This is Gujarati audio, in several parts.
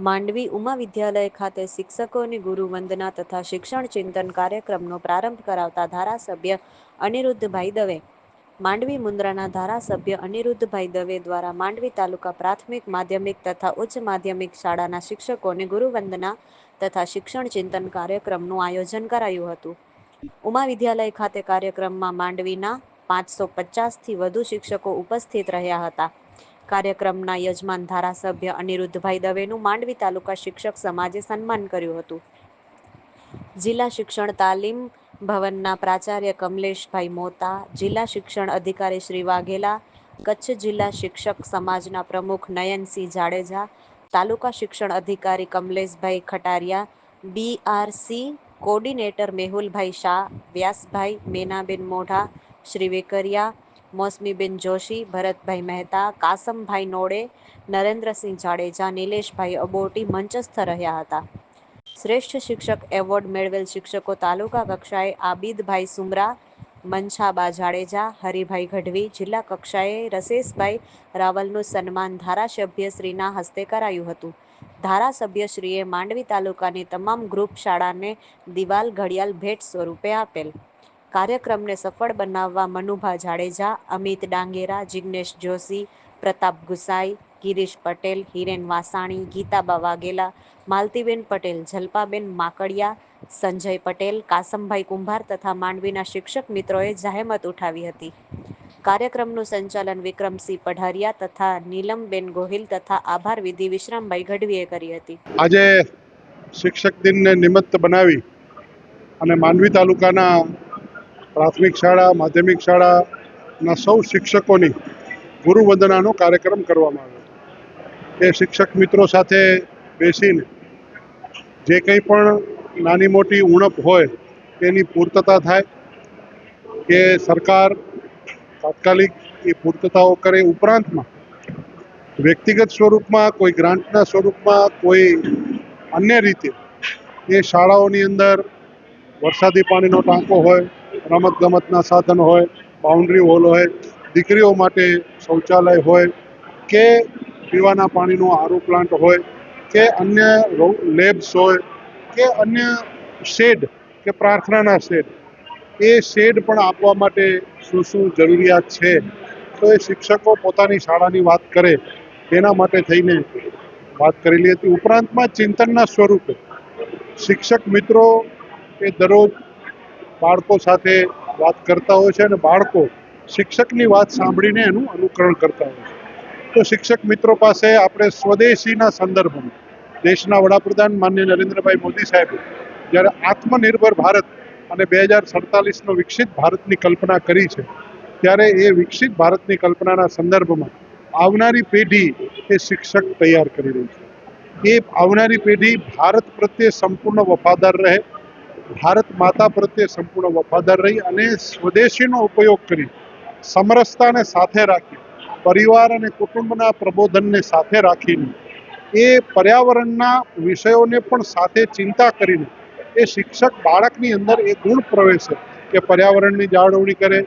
માંડવી ઉમા વિદ્યાલય ખાતે શિક્ષકોની ગુરુવંદના તથા શિક્ષણ ચિંતન કાર્યક્રમનો પ્રારંભ કરાવતા ધારાસભ્ય અનિરુદ્ધભાઈ દવે. માંડવી મુન્દ્રાના ધારાસભ્ય અનિરુદ્ધભાઈ દવે દ્વારા માંડવી તાલુકા પ્રાથમિક માધ્યમિક તથા ઉચ્ચ માધ્યમિક શાળાના શિક્ષકોની ગુરુવંદના તથા શિક્ષણ ચિંતન કાર્યક્રમનું આયોજન કરાયું હતું. ઉમા વિદ્યાલય ખાતે કાર્યક્રમમાં માંડવીના 550થી વધુ શિક્ષકો ઉપસ્થિત રહ્યા હતા. કાર્યક્રમના યજમાન ધારાસભ્ય અનિરુદ્ધભાઈ દવેનું માંડવી તાલુકા શિક્ષક સમાજે સન્માન કર્યું હતું. જિલ્લા શિક્ષણ તાલીમ ભવનના પ્રાચાર્ય કમલેશભાઈ મોતા, જિલ્લા શિક્ષણ અધિકારી શ્રી વાઘેલા, કચ્છ જિલ્લા શિક્ષક સમાજના પ્રમુખ નયનસિંહ જાડેજા, તાલુકા શિક્ષણ અધિકારી કમલેશભાઈ ખટારિયા, બીઆરસી કોર્ડિનેટર મેહુલભાઈ શાહ, વ્યાસભાઈ, મેનાબેન મોઢા, શ્રી વેકરિયા, મોસમીબેન જોશી, ભરતભાઈ મહેતા, કાસમભાઈ નોડે, નરેન્દ્રસિંહ જાડેજા, નિલેશભાઈ અબોટી મંચસ્થ રહ્યા હતા. શ્રેષ્ઠ શિક્ષક એવોર્ડ મેળવેલ શિક્ષકો તાલુકા કક્ષાએ આબિદભાઈ સુમરા, મનછાબા જાડેજા, હરિભાઈ ગઢવી, જિલ્લા કક્ષાએ રસેશભાઈ રાવલનું સન્માન ધારાસભ્યશ્રીના હસ્તે કરાયું હતું. ધારાસભ્યશ્રીએ માંડવી તાલુકાની તમામ ગ્રુપ શાળાને દિવાલ ઘડિયાળ ભેટ સ્વરૂપે આપેલ. કાર્યક્રમને સફળ બનાવવા મનુભા જાડેજા, અમિત ડાંગેરા, જિગ્નેશ જોશી, પ્રતાપ ગુસાઈ, ગિરીશ પટેલ, હિરેન વાસાણી, ગીતાબા વાઘેલા, માલતીબેન પટેલ, જલ્પાબેન માકડિયા, સંજય પટેલ, કાસમભાઈ કુંભાર તથા માંડવીના શિક્ષક મિત્રોએ જહેમત ઉઠાવી હતી. કાર્યક્રમનું સંચાલન વિક્રમસિંહ પઢારિયા તથા નીલમબેન ગોહિલ તથા આભાર વિધિ વિશ્રામભાઈ ગઢવીએ કરી હતી. આજે શિક્ષક દિનને નિમિત્ત બનાવી અને માંડવી તાલુકાના પ્રાથમિક શાળા, માધ્યમિક શાળાના સૌ શિક્ષકોની ગુરુવંદનાનો કાર્યક્રમ કરવામાં આવ્યો. એ શિક્ષક મિત્રો સાથે બેસીને જે કંઈ પણ નાની મોટી ઉણપ હોય તેની પૂર્તતા થાય, કે સરકાર તાત્કાલિક એ પૂર્તતાઓ કરે. ઉપરાંતમાં વ્યક્તિગત સ્વરૂપમાં, કોઈ ગ્રાન્ટના સ્વરૂપમાં, કોઈ અન્ય રીતે એ શાળાઓની અંદર વરસાદી પાણીનો ટાંકો હોય, રમતગમતના સાધન હોય, બાઉન્ડ્રી હોલ હોય, દીકરીઓ માટે શૌચાલય હોય, કે પીવાના પાણીનો આરો પ્લાન્ટ હોય, કે અન્ય લેબ્સ હોય, કે અન્ય શેડ કે પ્રાર્થનાના શેડ, એ શેડ પણ આપવા માટે શું શું જરૂરિયાત છે તો એ શિક્ષકો પોતાની શાળાની વાત કરે તેના માટે થઈને વાત કરેલી હતી. ઉપરાંતમાં ચિંતનના સ્વરૂપે શિક્ષક મિત્રો એ દરરોજ બાળકો સાથે વાત કરતા હોય છે અને બાળકો શિક્ષકની વાત સાંભળીને એનું અનુકરણ કરતા હોય છે. તો શિક્ષક મિત્રો પાસે આપણે સ્વદેશીના સંદર્ભમાં દેશના વડાપ્રધાન માનનીય નરેન્દ્રભાઈ મોદી સાહેબે જ્યારે આત્મનિર્ભર ભારત અને 2047નો વિકસિત ભારતની કલ્પના કરી છે, ત્યારે એ વિકસિત ભારતની કલ્પનાના સંદર્ભમાં આવનારી પેઢી એ શિક્ષક તૈયાર કરી રહી છે. એ આવનારી પેઢી ભારત પ્રત્યે સંપૂર્ણ વફાદાર રહે, ભારત માતા પ્રત્યે સંપૂર્ણ વફાદાર રહી અને સ્વદેશીનો ઉપયોગ કરી સમરસતાને સાથે રાખી, પરિવાર અને કુટુંબના પ્રબોધનને સાથે રાખીને, એ પર્યાવરણના વિષયોને પણ સાથે ચિંતા કરીને એ શિક્ષક બાળકની અંદર એ ગુણ પ્રવેશે કે પર્યાવરણની જાળવણી કરે,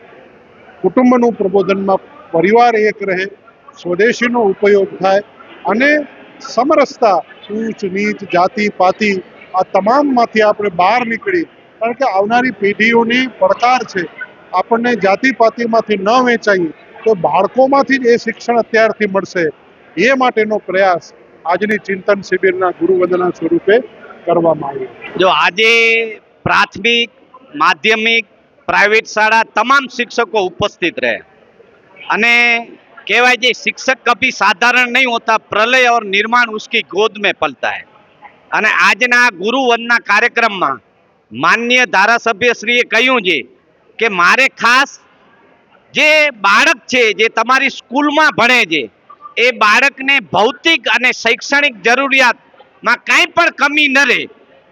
કુટુંબનું પ્રબોધનમાં પરિવાર એક રહે, સ્વદેશીનો ઉપયોગ થાય અને સમરસતા, ઊંચ નીચ, જાતિ પાતિ આ તમામમાંથી આપણે બહાર નીકળી. કારણ કે આવનારી પેઢીઓની પડકાર છે, આપણને જાતિ પાતિમાંથી ન વેચાઈએ તો બાળકોમાંથી જ એ શિક્ષણ અત્યારથી મળશે. એ માટેનો પ્રયાસ આજની ચિંતન શિબિરના ગુરુવંદના સ્વરૂપે કરવામાં આવ્યો. જો આજે પ્રાથમિક, માધ્યમિક, પ્રાઇવેટ શાળા તમામ શિક્ષકો ઉપસ્થિત રહે અને કહેવાય છે शिक्षक कभी साधारण नहीं होता, प्रलय और निर्माण उसकी गोद में पलता है. અને આજના ગુરુવંદના કાર્યક્રમમાં માનનીય ધારાસભ્યશ્રીએ કહ્યું છે કે મારે ખાસ જે બાળક છે જે તમારી સ્કૂલમાં ભણે છે એ બાળકને ભૌતિક અને શૈક્ષણિક જરૂરિયાતમાં કાંઈ પણ કમી ન રહે,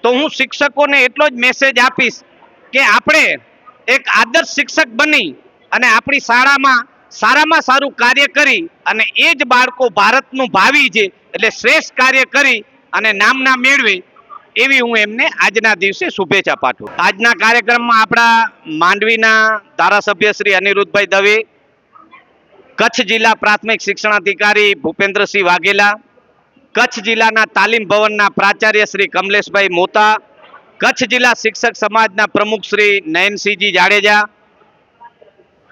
તો હું શિક્ષકોને એટલો જ મેસેજ આપીશ કે આપણે એક આદર્શ શિક્ષક બની અને આપણી શાળામાં સારામાં સારું કાર્ય કરી અને એ જ બાળકો ભારતનું ભાવિ છે એટલે શ્રેષ્ઠ કાર્ય કરી અને નામના મેળવે એવી હું એમને આજના દિવસે શુભેચ્છા પાઠવું. આજના કાર્યક્રમમાં આપણા માંડવીના ધારાસભ્ય શ્રી અનિરુદ્ધભાઈ દવે, કચ્છ જિલ્લા પ્રાથમિક શિક્ષણાધિકારી ભૂપેન્દ્રસિંહ વાઘેલા, કચ્છ જિલ્લાના તાલીમ ભવનના પ્રાચાર્ય શ્રી કમલેશભાઈ મોતા, કચ્છ જિલ્લા શિક્ષક સમાજના પ્રમુખ શ્રી નયનસિંહજી જાડેજા,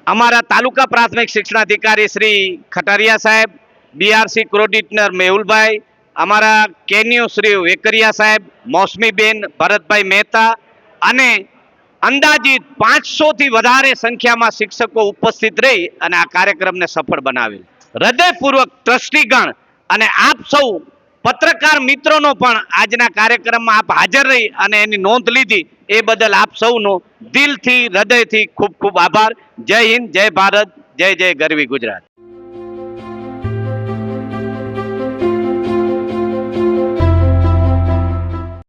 અમારા તાલુકા પ્રાથમિક શિક્ષણાધિકારી શ્રી ખટારિયા સાહેબ, બીઆરસી કોઓર્ડિનેટર મેહુલભાઈ, અમારા કેન્યુ શ્રી વેકરિયા સાહેબ, મોસમીબેન, ભરતભાઈ મહેતા અને અંદાજિત 500 થી વધારે સંખ્યામાં શિક્ષકો ઉપસ્થિત રહી અને આ કાર્યક્રમને સફળ બનાવેલ. હૃદયપૂર્વક ટ્રસ્ટીગણ અને આપ સૌ પત્રકાર મિત્રોનો પણ આજના કાર્યક્રમમાં આપ હાજર રહી અને એની નોંધ લીધી એ બદલ આપ સૌનો દિલથી હૃદયથી ખૂબ ખૂબ આભાર. જય હિન્દ, જય ભારત, જય જય ગરવી ગુજરાત.